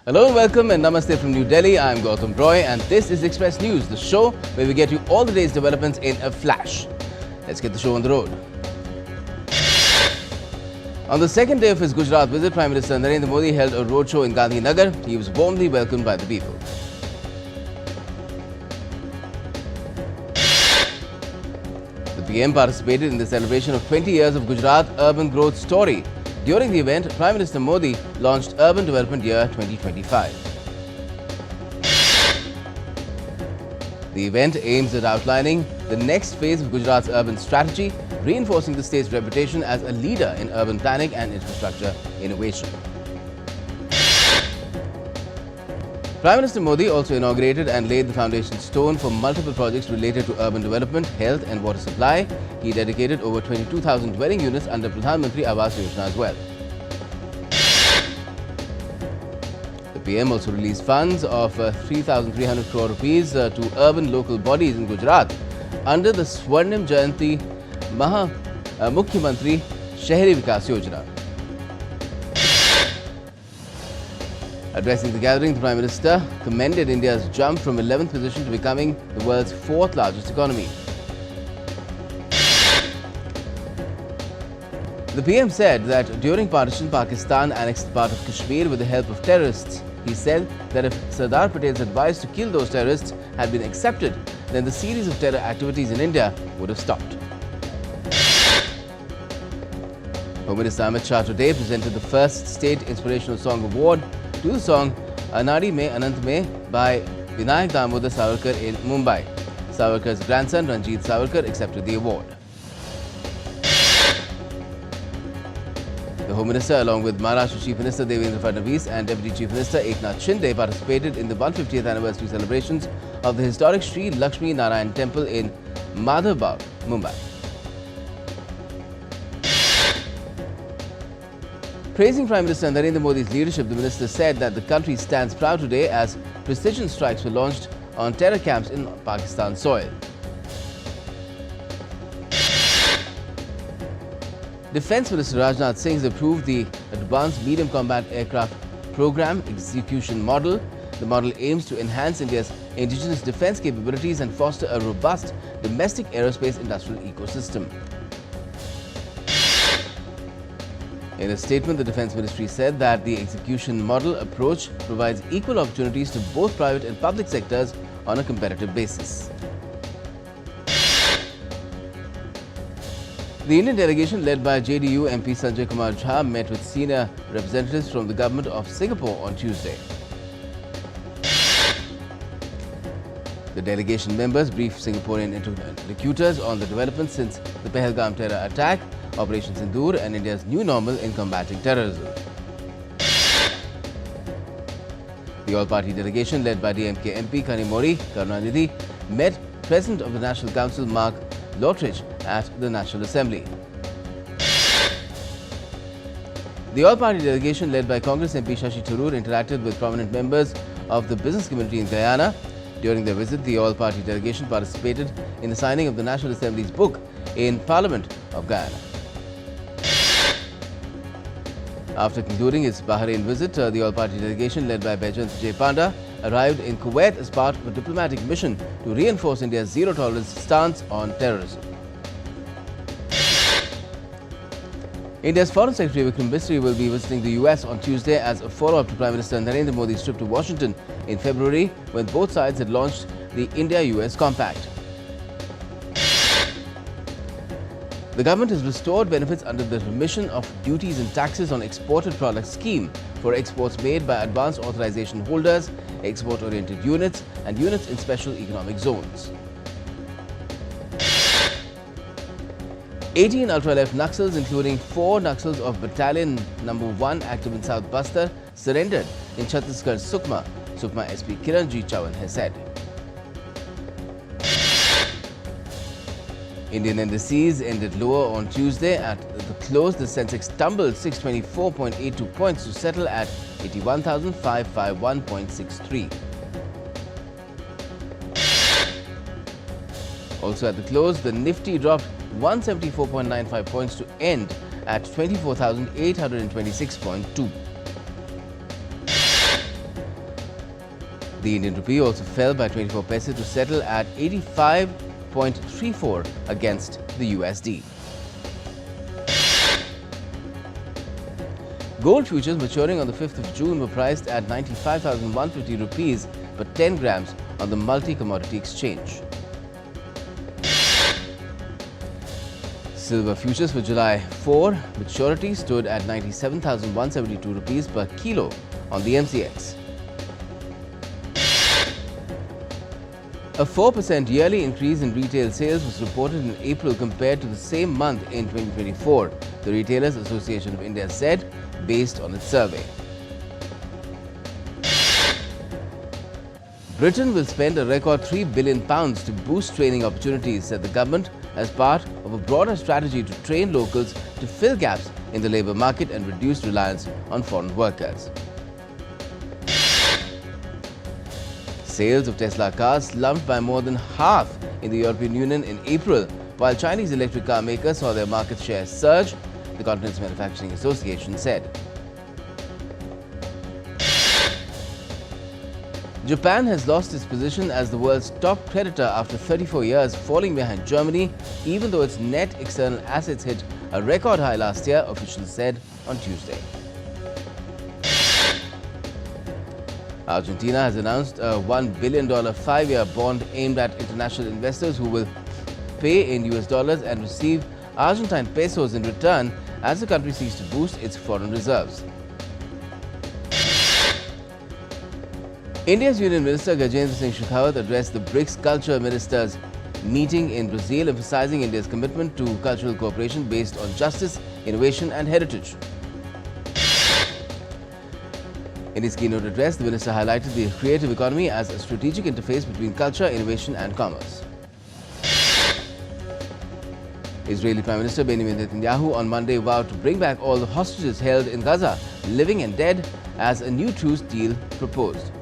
Hello and welcome and namaste from New Delhi. I'm Gautam Roy and this is Express News, the show where we get you all the day's developments in a flash. Let's get the show on the road. On the second day of his Gujarat visit, Prime Minister Narendra Modi held a roadshow in Gandhinagar. He was warmly welcomed by the people. The PM participated in the celebration of 20 years of Gujarat urban growth story. During the event, Prime Minister Modi launched Urban Development Year 2025. The event aims at outlining the next phase of Gujarat's urban strategy, reinforcing the state's reputation as a leader in urban planning and infrastructure innovation. Prime Minister Modi also inaugurated and laid the foundation stone for multiple projects related to urban development, health and water supply. He dedicated over 22,000 dwelling units under Pradhan Mantri Awas Yojana as well. The PM also released funds of 3,300 crore rupees to urban local bodies in Gujarat under the Swarnim Jayanti Mukhyamantri Shahri Vikas Yojana. Addressing the gathering, the Prime Minister commended India's jump from 11th position to becoming the world's 4th largest economy. The PM said that during partition, Pakistan annexed part of Kashmir with the help of terrorists. He said that if Sardar Patel's advice to kill those terrorists had been accepted, then the series of terror activities in India would have stopped. Home Minister Amit Shah today presented the first State Inspirational Song Award to the song Anadi Mein Anant Mein by Vinayak Damodar Savarkar in Mumbai. Savarkar's grandson Ranjit Savarkar accepted the award. The Home Minister, along with Maharashtra Chief Minister Devendra Fadnavis and Deputy Chief Minister Eknath Shinde, participated in the 150th anniversary celebrations of the historic Sri Lakshmi Narayan Temple in Madhavbaug, Mumbai. Praising Prime Minister Narendra Modi's leadership, the minister said that the country stands proud today as precision strikes were launched on terror camps in Pakistan soil. Defence Minister Rajnath Singh has approved the Advanced Medium Combat Aircraft Program Execution Model. The model aims to enhance India's indigenous defence capabilities and foster a robust domestic aerospace industrial ecosystem. In a statement, the Defence Ministry said that the execution model approach provides equal opportunities to both private and public sectors on a competitive basis. The Indian delegation led by JDU MP Sanjay Kumar Jha met with senior representatives from the government of Singapore on Tuesday. The delegation members briefed Singaporean interlocutors on the developments since the Pahalgam terror attack, Operation Sindoor and India's new normal in combating terrorism. The all-party delegation led by DMK MP Kanimori Karunanidhi met President of the National Council Mark Lottridge at the National Assembly. The all-party delegation led by Congress MP Shashi Tharoor interacted with prominent members of the business community in Guyana. During their visit, the all-party delegation participated in the signing of the National Assembly's book in Parliament of Guyana. After concluding its Bahrain visit, the all-party delegation led by Baijant J. Panda arrived in Kuwait as part of a diplomatic mission to reinforce India's zero-tolerance stance on terrorism. India's Foreign Secretary Vikram Misri will be visiting the US on Tuesday as a follow-up to Prime Minister Narendra Modi's trip to Washington in February, when both sides had launched the India-US Compact. The government has restored benefits under the remission of duties and taxes on exported products scheme for exports made by advanced authorization holders, export-oriented units and units in special economic zones. 18 ultra-left naxals, including 4 naxals of Battalion No. 1 active in South Bastar, surrendered in Chhattisgarh Sukma, SP Kiran G. Chavan has said. Indian indices ended lower on Tuesday. At the close, the Sensex tumbled 624.82 points to settle at 81,551.63. Also at the close, the Nifty dropped 174.95 points to end at 24,826.2. The Indian rupee also fell by 24 paise to settle at 85.34 against the USD. Gold futures maturing on the 5th of June were priced at 95,150 rupees per 10 grams on the multi-commodity exchange. Silver futures for July 4 maturity stood at 97,172 rupees per kilo on the MCX. A 4% yearly increase in retail sales was reported in April compared to the same month in 2024, the Retailers Association of India said, based on its survey. Britain will spend a record £3 billion to boost training opportunities, said the government, as part of a broader strategy to train locals to fill gaps in the labour market and reduce reliance on foreign workers. Sales of Tesla cars slumped by more than half in the European Union in April, while Chinese electric car makers saw their market share surge, the continent's manufacturing association said. Japan has lost its position as the world's top creditor after 34 years, falling behind Germany, even though its net external assets hit a record high last year, officials said on Tuesday. Argentina has announced a $1 billion 5-year bond aimed at international investors who will pay in US dollars and receive Argentine pesos in return as the country seeks to boost its foreign reserves. India's Union Minister Gajendra Singh Shekhawat addressed the BRICS Culture Ministers meeting in Brazil, emphasizing India's commitment to cultural cooperation based on justice, innovation and heritage. In his keynote address, the minister highlighted the creative economy as a strategic interface between culture, innovation and commerce. Israeli Prime Minister Benjamin Netanyahu on Monday vowed to bring back all the hostages held in Gaza, living and dead, as a new truce deal proposed.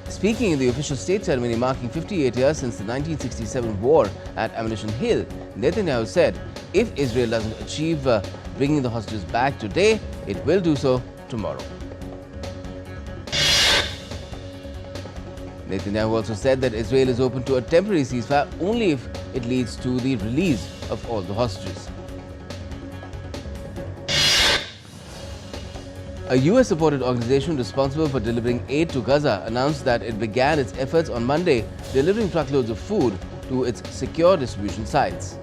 Speaking in the official state ceremony marking 58 years since the 1967 war at Ammunition Hill, Netanyahu said, if Israel doesn't achieve bringing the hostages back today, it will do so tomorrow. Netanyahu also said that Israel is open to a temporary ceasefire only if it leads to the release of all the hostages. A US-supported organization responsible for delivering aid to Gaza announced that it began its efforts on Monday delivering truckloads of food to its secure distribution sites.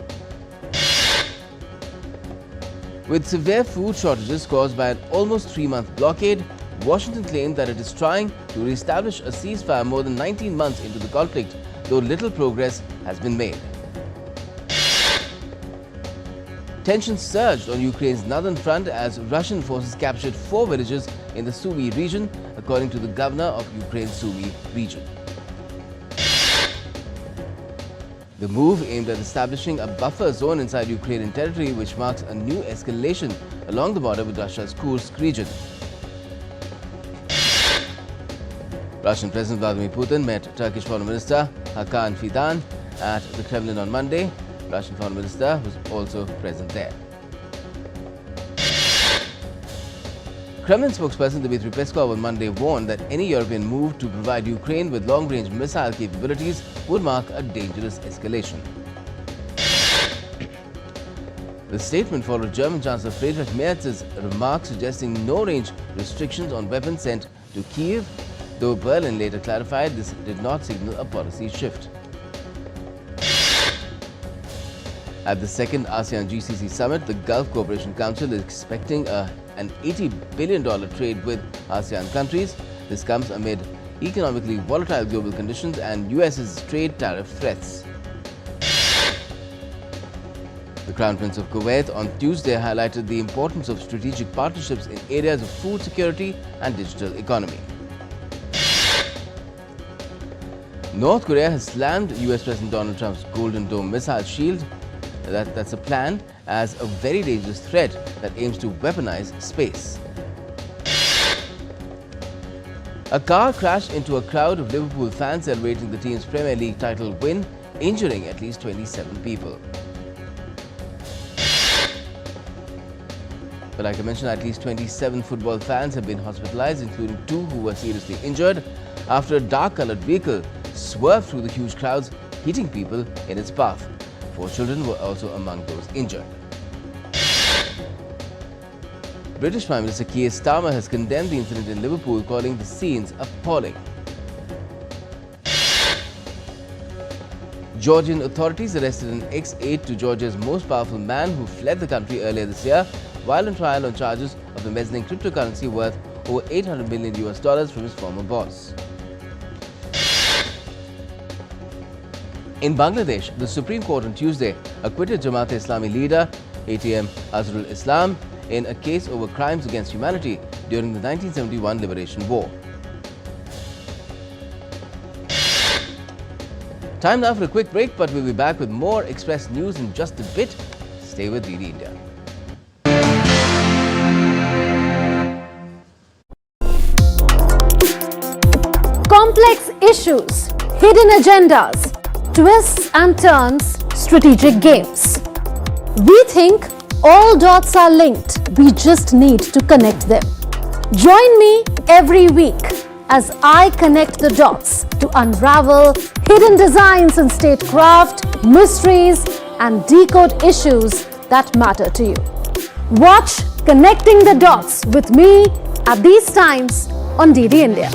With severe food shortages caused by an almost 3-month blockade, Washington claimed that it is trying to re-establish a ceasefire more than 19 months into the conflict, though little progress has been made. Tensions surged on Ukraine's northern front as Russian forces captured 4 villages in the Sumy region, according to the governor of Ukraine's Sumy region. The move aimed at establishing a buffer zone inside Ukrainian territory, which marks a new escalation along the border with Russia's Kursk region. Russian President Vladimir Putin met Turkish Foreign Minister Hakan Fidan at the Kremlin on Monday. Russian Foreign Minister was also present there. Kremlin spokesperson Dmitry Peskov on Monday warned that any European move to provide Ukraine with long-range missile capabilities would mark a dangerous escalation. The statement followed German Chancellor Friedrich Merz's remarks suggesting no range restrictions on weapons sent to Kiev, though Berlin later clarified this did not signal a policy shift. At the second ASEAN GCC summit, the Gulf Cooperation Council is expecting an $80 billion trade with ASEAN countries. This comes amid economically volatile global conditions and US's trade tariff threats. The Crown Prince of Kuwait on Tuesday highlighted the importance of strategic partnerships in areas of food security and digital economy. North Korea has slammed US President Donald Trump's Golden Dome missile shield that's a plan as a very dangerous threat that aims to weaponize space. A car crashed into a crowd of Liverpool fans celebrating the team's Premier League title win, injuring at least 27 people. But like I mentioned, at least 27 football fans have been hospitalized, including 2 who were seriously injured after a dark-coloured vehicle swerved through the huge crowds, hitting people in its path. 4 children were also among those injured. British Prime Minister Keir Starmer has condemned the incident in Liverpool, calling the scenes appalling. Georgian authorities arrested an ex-aide to Georgia's most powerful man who fled the country earlier this year while on trial on charges of embezzling cryptocurrency worth over $800 million from his former boss. In Bangladesh, the Supreme Court on Tuesday acquitted Jamaat-e-Islami leader ATM Azharul Islam in a case over crimes against humanity during the 1971 Liberation War. Time now for a quick break, but we'll be back with more Express News in just a bit. Stay with DD India. Complex issues, hidden agendas, twists and turns, strategic games. We think all dots are linked. We just need to connect them. Join me every week as I connect the dots to unravel hidden designs in statecraft, mysteries, and decode issues that matter to you. Watch Connecting the Dots with me at these times on DD India.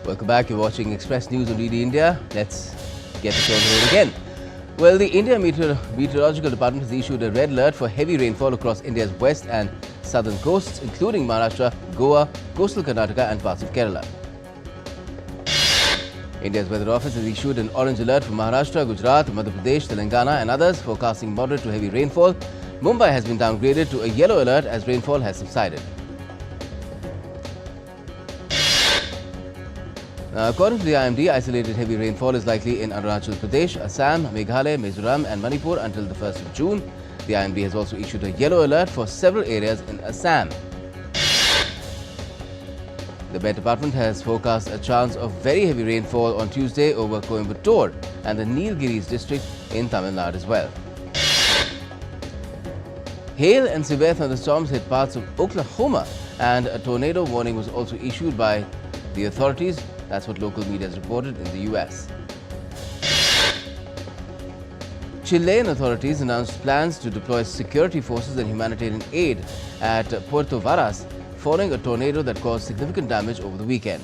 Welcome back. You're watching Express News on DD India. Let's get the show on the road again. Well, the India Meteorological Department has issued a red alert for heavy rainfall across India's west and southern coasts, including Maharashtra, Goa, coastal Karnataka and parts of Kerala. India's Weather Office has issued an orange alert for Maharashtra, Gujarat, Madhya Pradesh, Telangana and others, forecasting moderate to heavy rainfall. Mumbai has been downgraded to a yellow alert as rainfall has subsided. According to the IMD, isolated heavy rainfall is likely in Arunachal Pradesh, Assam, Meghalaya, Mizoram and Manipur until the 1st of June. The IMD has also issued a yellow alert for several areas in Assam. The Met Department has forecast a chance of very heavy rainfall on Tuesday over Coimbatore and the Nilgiris district in Tamil Nadu as well. Hail and severe thunderstorms hit parts of Oklahoma, and a tornado warning was also issued by the authorities. That's what local media has reported in the US. Chilean authorities announced plans to deploy security forces and humanitarian aid at Puerto Varas following a tornado that caused significant damage over the weekend.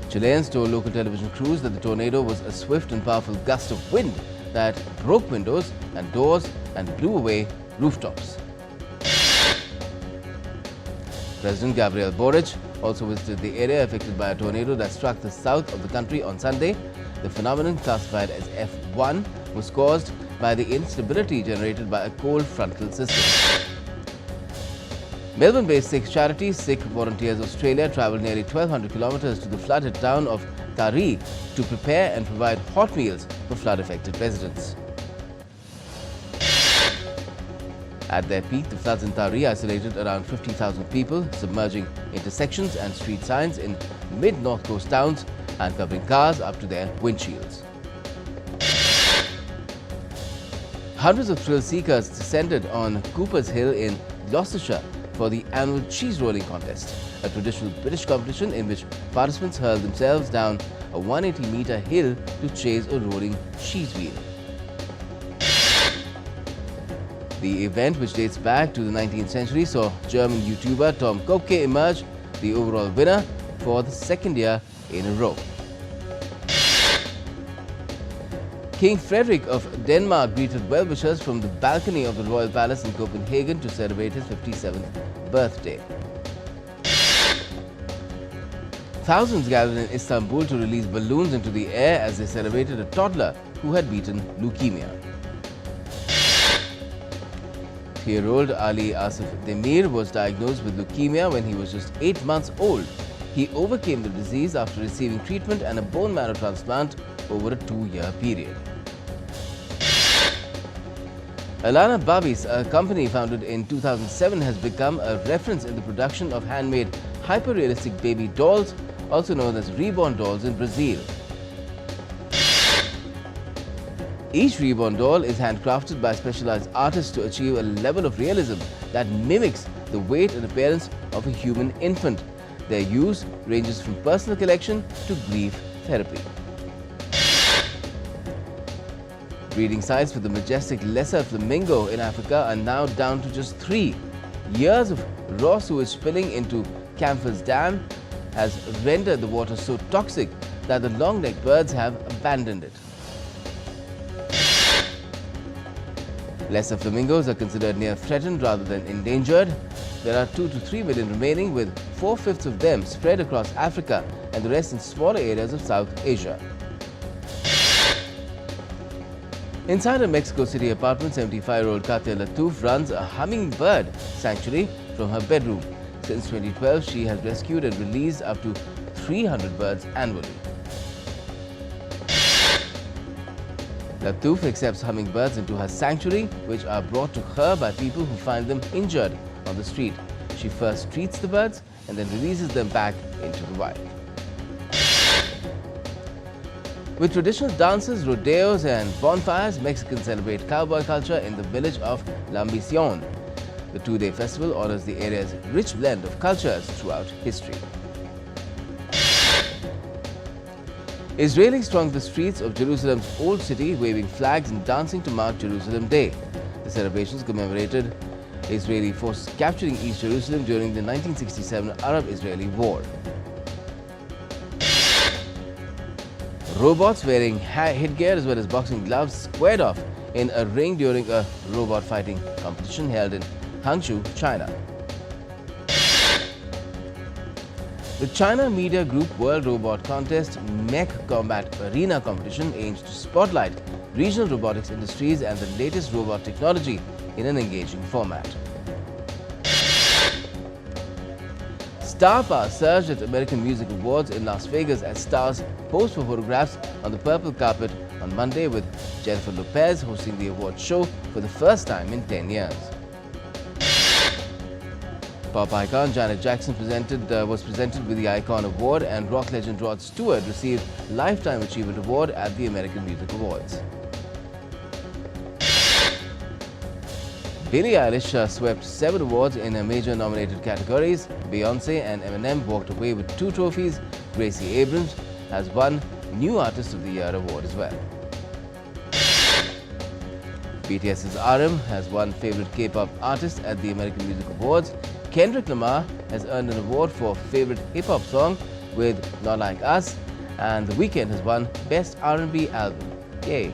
Chileans told local television crews that the tornado was a swift and powerful gust of wind that broke windows and doors and blew away rooftops. President Gabriel Boric also visited the area affected by a tornado that struck the south of the country on Sunday. The phenomenon, classified as F1, was caused by the instability generated by a cold frontal system. Melbourne-based Sikh charity Sikh Volunteers Australia travelled nearly 1,200 kilometres to the flooded town of Taree to prepare and provide hot meals for flood-affected residents. At their peak, the floods in Taree isolated around 50,000 people, submerging intersections and street signs in mid-north coast towns and covering cars up to their windshields. Hundreds of thrill seekers descended on Cooper's Hill in Gloucestershire for the annual cheese rolling contest, a traditional British competition in which participants hurl themselves down a 180-metre hill to chase a rolling cheese wheel. The event, which dates back to the 19th century, saw German YouTuber Tom Kopke emerge the overall winner for the second year in a row. King Frederick of Denmark greeted well-wishers from the balcony of the Royal Palace in Copenhagen to celebrate his 57th birthday. Thousands gathered in Istanbul to release balloons into the air as they celebrated a toddler who had beaten leukemia. 3-year-old Ali Asif Demir was diagnosed with leukemia when he was just 8 months old. He overcame the disease after receiving treatment and a bone marrow transplant over a 2-year period. Alana Babis, a company founded in 2007, has become a reference in the production of handmade hyper-realistic baby dolls, also known as reborn dolls in Brazil. Each reborn doll is handcrafted by specialized artists to achieve a level of realism that mimics the weight and appearance of a human infant. Their use ranges from personal collection to grief therapy. Breeding sites for the majestic lesser flamingo in Africa are now down to just 3. Years of raw sewage spilling into Camphor's Dam has rendered the water so toxic that the long-necked birds have abandoned it. Lesser flamingos are considered near threatened rather than endangered. There are 2 to 3 million remaining, with 4/5 of them spread across Africa and the rest in smaller areas of South Asia. Inside a Mexico City apartment, 75-year-old Katya Latouf runs a hummingbird sanctuary from her bedroom. Since 2012, she has rescued and released up to 300 birds annually. Latouf accepts hummingbirds into her sanctuary, which are brought to her by people who find them injured on the street. She first treats the birds and then releases them back into the wild. With traditional dances, rodeos and bonfires, Mexicans celebrate cowboy culture in the village of La Misión. The 2-day festival honors the area's rich blend of cultures throughout history. Israelis thronged the streets of Jerusalem's Old City, waving flags and dancing to mark Jerusalem Day. The celebrations commemorated Israeli forces capturing East Jerusalem during the 1967 Arab-Israeli War. Robots wearing headgear as well as boxing gloves squared off in a ring during a robot fighting competition held in Hangzhou, China. The China Media Group World Robot Contest Mech Combat Arena competition aims to spotlight regional robotics industries and the latest robot technology in an engaging format. Star power surged at American Music Awards in Las Vegas as stars posed for photographs on the purple carpet on Monday, with Jennifer Lopez hosting the award show for the first time in 10 years. Pop icon Janet Jackson was presented with the Icon Award, and rock legend Rod Stewart received Lifetime Achievement Award at the American Music Awards. Billie Eilish swept 7 awards in major nominated categories. Beyoncé and Eminem walked away with 2 trophies. Gracie Abrams has won New Artist of the Year award as well. BTS's RM has won Favorite K-pop Artist at the American Music Awards. Kendrick Lamar has earned an award for Favorite Hip-Hop Song with Not Like Us, and The Weeknd has won Best R&B Album. Yay!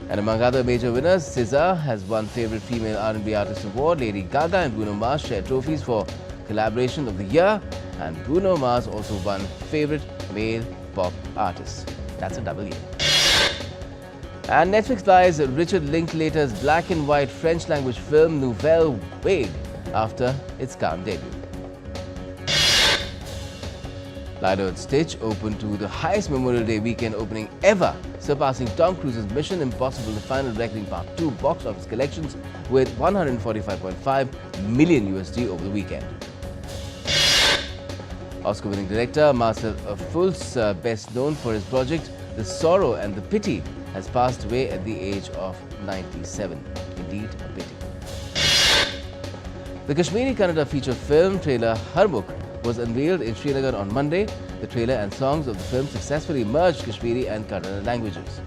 And among other major winners, SZA has won Favorite Female R&B Artist Award. Lady Gaga and Bruno Mars share trophies for Collaboration of the Year, and Bruno Mars also won Favorite Male Pop Artist. That's a double yay. And Netflix buys Richard Linklater's black and white French language film Nouvelle Vague after its Cannes debut. Lilo and Stitch opened to the highest Memorial Day weekend opening ever, surpassing Tom Cruise's Mission Impossible: The Final Reckoning Part 2 box office collections with $145.5 million over the weekend. Oscar-winning director Marcel Fultz, best known for his project The Sorrow and the Pity, has passed away at the age of 97. Indeed, a pity. The Kashmiri Kannada feature film trailer Harmukh was unveiled in Srinagar on Monday. The trailer and songs of the film successfully merged Kashmiri and Kannada languages.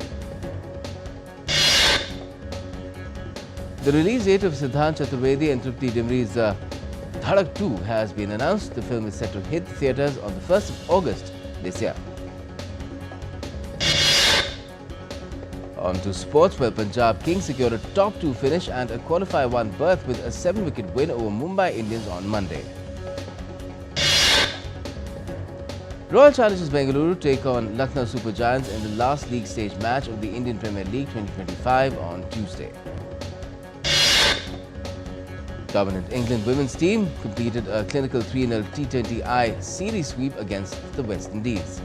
The release date of Siddhant Chaturvedi and Trupti Dimri's Dhadak 2 has been announced. The film is set to hit theatres on the 1st of August this year. On to sports, where Punjab Kings secured a top 2 finish and a qualifier 1 berth with a 7-wicket win over Mumbai Indians on Monday. Royal Challengers Bengaluru take on Lucknow Super Giants in the last league stage match of the Indian Premier League 2025 on Tuesday. Dominant England women's team completed a clinical 3-0 T20I series sweep against the West Indies.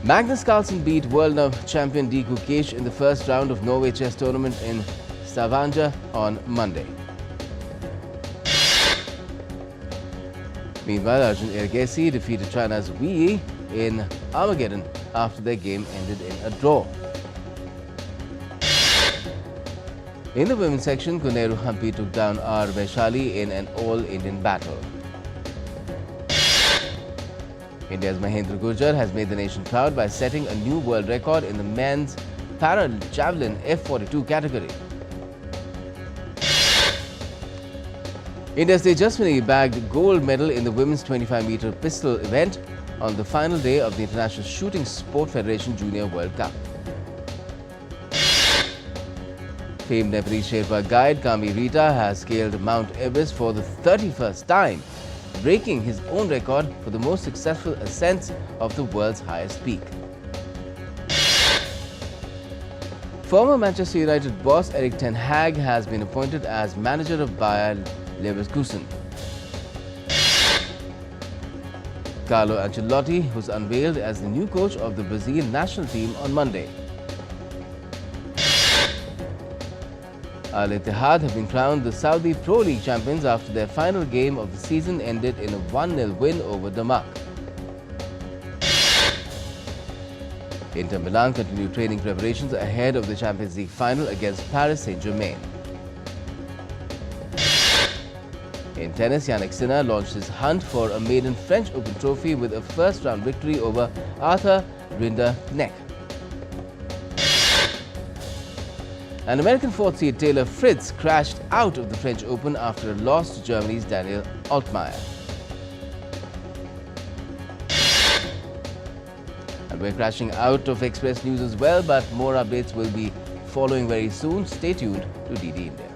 Magnus Carlsen beat world champion Diku Kesh in the first round of Norway chess tournament in Stavanger on Monday. Meanwhile, Arjun Ergesi defeated China's Wei Yi in Armageddon after their game ended in a draw. In the women's section, Kuneru Hampi took down R. Vaishali in an all-Indian battle. India's Mahendra Gurjar has made the nation proud by setting a new world record in the men's para-javelin F42 category. India's Tejaswini bagged gold medal in the women's 25-meter pistol event on the final day of the International Shooting Sport Federation Junior World Cup. Famed Nepalese Sherpa guide Kami Rita has scaled Mount Everest for the 31st time, breaking his own record for the most successful ascents of the world's highest peak. Former Manchester United boss Erik ten Hag has been appointed as manager of Bayer Leverkusen. Carlo Ancelotti was unveiled as the new coach of the Brazil national team on Monday. Al Ittihad have been crowned the Saudi Pro League champions after their final game of the season ended in a 1-0 win over Damak. Inter Milan continue training preparations ahead of the Champions League final against Paris Saint-Germain. In tennis, Yannick Sinner launched his hunt for a maiden French Open trophy with a first-round victory over Arthur Rinderknecht. An American fourth seed Taylor Fritz crashed out of the French Open after a loss to Germany's Daniel Altmaier. And we're crashing out of Express News as well, but more updates will be following very soon. Stay tuned to DD India.